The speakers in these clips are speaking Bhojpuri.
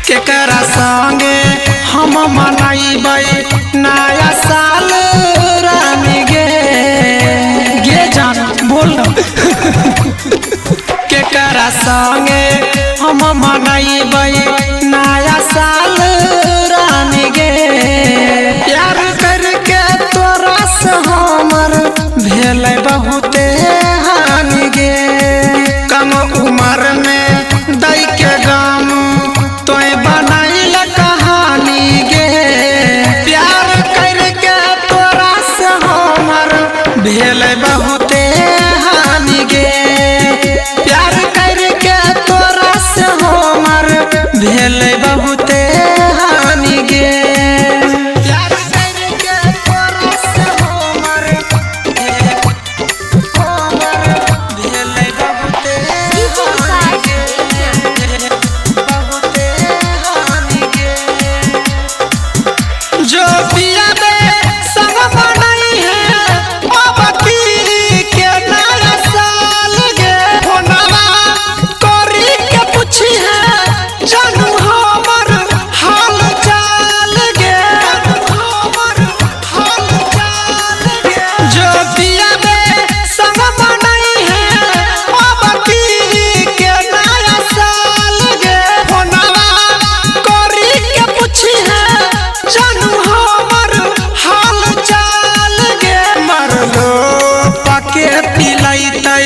संगे हम मनाइबै नया साल रानी गे जान बोल केकरा संगे हम मनाइबै नया साल रानी गे प्यार करके तोरा से हमर भेलै बहुते हानि गे कम उम्र में दै के गाम तोय बनाइल कहानी गे प्यार करके तोरा से हमर भेलै बहुते हानि गे प्यार करके तोरा से हमर भेलै बहुते हानि गे प्यार करके तोरा से हमर भेलै बहुते जो पिया बे सब बनाई है बाबती के नया साल गे फोनवा करी के पूछी है जानू हमर हाल चाल गे हमर हाल चाल गे जो पिया बे सब बनाई है बाबती के नया साल गे फोनवा करी के पूछी है जानू हमर हाल चाल गे मरलो पके पिलैतै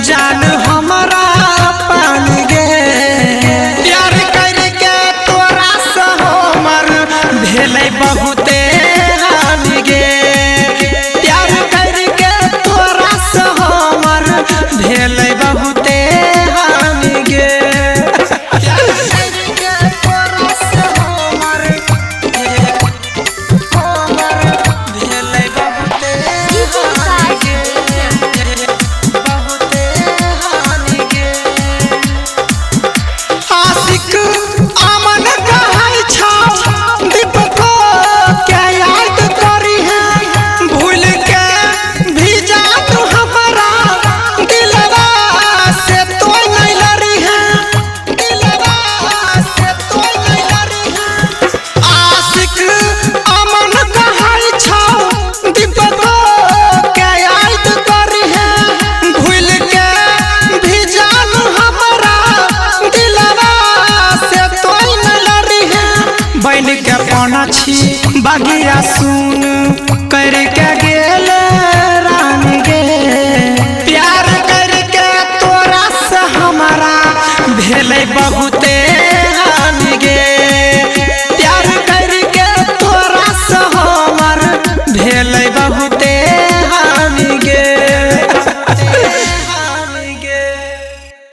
जान हमरा पान गे प्यार करके तोरा से हमर भेलै बहुते हानि गे प्यार करके तोरा से हमर भेलै बहुते हानि गे प्यार करके तोरा से हमर भेलै बहुते हानि गे आशिक अमन कहै छौ दीपको के याद करी है भूल के भी जा तू हमरा दिलवा से तोय नहीं लड़ी है दिलवा से तोय नहीं लड़ी है आशिक अमन कहै छौ दीपको के याद करी है भूल के भी जान हमरा दिलवा से तोय नहीं लड़ी है बन के पाना छी बगिया सुन करके गेल रानी गे प्यार करके तोरा से हमरा भेलै बहुते हानि गे प्यार करके तोरा से हमर भेलै